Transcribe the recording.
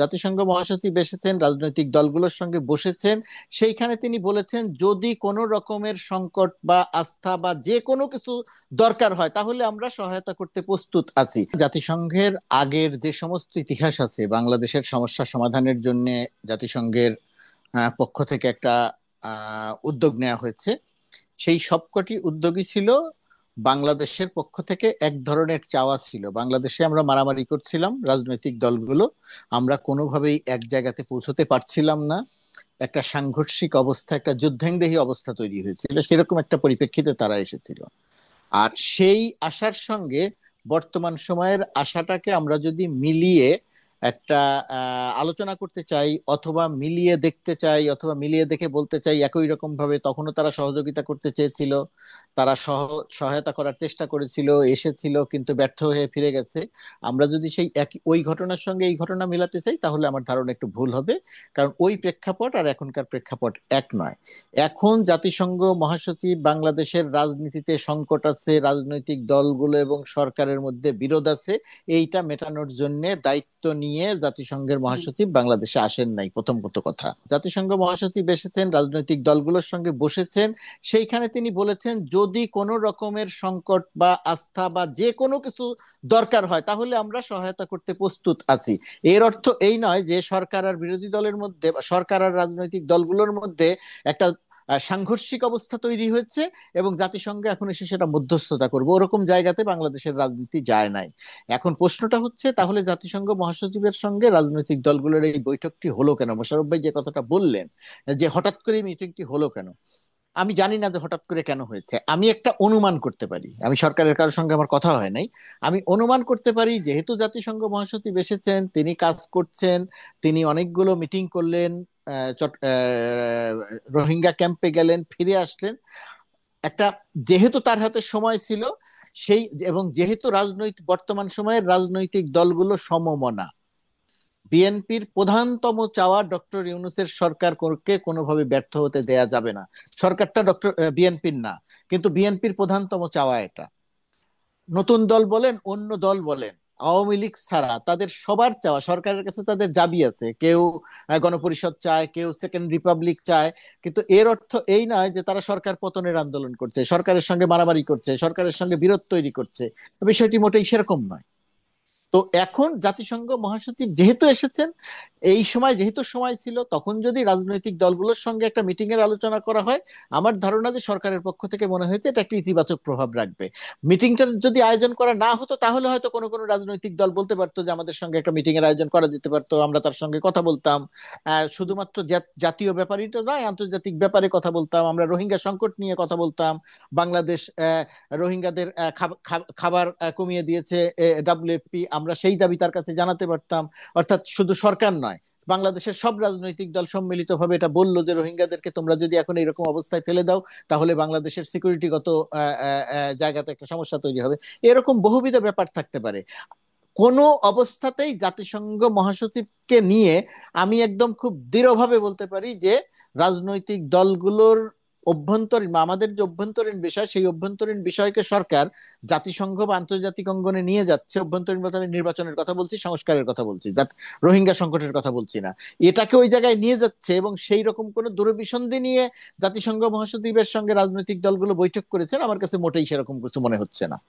জাতিসংঘ মহাসচিব এসেছেন, রাজনৈতিক দলগুলোর সঙ্গে বসেছেন। সেইখানে তিনি বলেছেন যদি কোনো রকমের সংকট বা আস্থা বা যে কোনো কিছু দরকার হয় তাহলে আমরা সহায়তা করতে প্রস্তুত আছি। জাতিসংঘের আগের যে সমস্ত ইতিহাস আছে বাংলাদেশের সমস্যা সমাধানের জন্য জাতিসংঘের পক্ষ থেকে একটা উদ্যোগ নেওয়া হয়েছে। সেই সবকটি উদ্যোগই ছিল বাংলাদেশের পক্ষ থেকে এক ধরনের চাওয়া ছিল। বাংলাদেশে আমরা মারামারি করছিলাম রাজনৈতিক দলগুলো, আমরা কোনোভাবেই এক জায়গাতে পৌঁছতে পারছিলাম না, একটা সাংঘর্ষিক অবস্থা, একটা যুদ্ধংদেহী অবস্থা তৈরি হয়েছিল, সেরকম একটা পরিপ্রেক্ষিতে তারা এসেছিল। আর সেই আশার সঙ্গে বর্তমান সময়ের আশাটাকে আমরা যদি মিলিয়ে একটা আলোচনা করতে চাই অথবা মিলিয়ে দেখতে চাই অথবা মিলিয়ে দেখে বলতে চাই একই রকম ভাবে তখনও তারা সহযোগিতা করতে চেয়েছিল, তারা সহায়তা করার চেষ্টা করেছিল, এসেছিল, কিন্তু ব্যর্থ হয়ে ফিরে গেছে। আমরা যদি সেই একই ওই ঘটনার সঙ্গে এই ঘটনা মেলাতে চাই তাহলে আমার ধারণা একটু ভুল হবে, কারণ ওই প্রেক্ষাপট আর এখনকার প্রেক্ষাপট এক নয়। এখন জাতিসংঘ মহাসচিব বাংলাদেশের রাজনীতিতে সংকট আছে, রাজনৈতিক দলগুলো এবং সরকারের মধ্যে বিরোধ আছে, এইটা মেটানোর জন্য দায়িত্ব নিয়ে জাতিসংঘের মহাসচিব বাংলাদেশে আসেন নাই। প্রথম কথা, জাতিসংঘ মহাসচিব এসেছেন, রাজনৈতিক দলগুলোর সঙ্গে বসেছেন। সেইখানে তিনি বলেছেন যদি কোনো রকমের সংকট বা আস্থা বা যে কোনো কিছু দরকার হয় তাহলে আমরা সহায়তা করতে প্রস্তুত আছি। এর অর্থ এই নয় যে সরকার আর বিরোধী দলের মধ্যে বা সরকার আর রাজনৈতিক দলগুলোর মধ্যে একটা সাংঘর্ষিক অবস্থা তৈরি হয়েছে এবং জাতিসংঘ এখন এসে সেটা মধ্যস্থতা করবে, ওরকম জায়গাতে বাংলাদেশের রাজনীতি যায় নাই। এখন প্রশ্নটা হচ্ছে তাহলে জাতিসংঘ মহাসচিবের সঙ্গে রাজনৈতিক দলগুলোর এই বৈঠকটি হলো কেন? মোশাররফ ভাই যে কথাটা বললেন যে হঠাৎ করে মিটিংটি হলো কেন, আমি জানি না যে হঠাৎ করে কেন হয়েছে। আমি একটা অনুমান করতে পারি, আমি সরকারের কারোর সঙ্গে আমার কথা হয় নাই, আমি অনুমান করতে পারি যেহেতু জাতিসংঘ মহাসচিব এসেছেন, তিনি কাজ করছেন, তিনি অনেকগুলো মিটিং করলেন, রোহিঙ্গা ক্যাম্পে গেলেন, ফিরে আসলেন, একটা যেহেতু তার হাতে সময় ছিল সেই, এবং যেহেতু বর্তমান সময়ের রাজনৈতিক দলগুলো সমমনা, বিএনপির প্রধানতম চাওয়া ডক্টর ইউনূসের সরকারকে কোনোভাবে ব্যর্থ হতে দেয়া যাবে না। সরকারটা বিএনপির না, কিন্তু বিএনপির প্রধানতম চাওয়া এটা। নতুন দল বলেন অন্য দল বলেন, আওয়ামী লীগ ছাড়া তাদের সবার চাওয়া, সরকারের কাছে তাদের দাবি আছে, কেউ গণপরিষদ চায়, কেউ সেকেন্ড রিপাবলিক চায়, কিন্তু এর অর্থ এই নয় যে তারা সরকার পতনের আন্দোলন করছে, সরকারের সঙ্গে মারামারি করছে, সরকারের সঙ্গে বিরোধ তৈরি করছে। বিষয়টি মোটেই সেরকম নয়। তো এখন জাতিসংঘ মহাসচিব যেহেতু এসেছেন, এই সময় যেহেতু সময় ছিল, তখন যদি রাজনৈতিক দলগুলোর সঙ্গে একটা মিটিং এর আলোচনা করা হয়, আমার ধারণা যে সরকারের পক্ষ থেকে মনে হয়েছে এটা একটা ইতিবাচক প্রভাব রাখবে। মিটিংটার যদি আয়োজন করা না হতো তাহলে হয়তো কোনো কোনো রাজনৈতিক দল বলতে পারতো যে আমাদের সঙ্গে একটা মিটিং এর আয়োজন করা যেতে পারতো, আমরা তার সঙ্গে কথা বলতাম, শুধুমাত্র জাতীয় ব্যাপারই তো নয়, আন্তর্জাতিক ব্যাপারে কথা বলতাম, আমরা রোহিঙ্গা সংকট নিয়ে কথা বলতাম, বাংলাদেশ রোহিঙ্গাদের খাবার কমিয়ে দিয়েছে ডাব্লিউএফপি, আমরা সেই দাবি তার কাছে জানাতে পারতাম। অর্থাৎ শুধু সরকার নয়, বাংলাদেশের সব রাজনৈতিক দল সম্মিলিতভাবে এটা বললো যে রোহিঙ্গাদেরকে তোমরা যদি এখন এরকম অবস্থায় ফেলে দাও তাহলে বাংলাদেশের সিকিউরিটিগত জায়গাতে একটা সমস্যা তৈরি হবে। এরকম বহুবিধ ব্যাপার থাকতে পারে। কোনো অবস্থাতেই জাতিসংঘ মহাসচিবকে নিয়ে আমি একদম খুব দৃঢ়ভাবে বলতে পারি যে রাজনৈতিক দলগুলোর অভ্যন্তরীণ বা আমাদের যে অভ্যন্তরীণ বিষয়, সেই অভ্যন্তরীণ বিষয়কে সরকার জাতিসংঘ বা আন্তর্জাতিক অঙ্গনে নিয়ে যাচ্ছে। অভ্যন্তরীণ বলতে আমি নির্বাচনের কথা বলছি, সংস্কারের কথা বলছি, রোহিঙ্গা সংকটের কথা বলছি না। এটাকে ওই জায়গায় নিয়ে যাচ্ছে এবং সেই রকম কোনো দূরভিসন্ধি নিয়ে জাতিসংঘ মহাসচিবের সঙ্গে রাজনৈতিক দলগুলো বৈঠক করেছেন আমার কাছে মোটেই সেরকম কিছু মনে হচ্ছে না।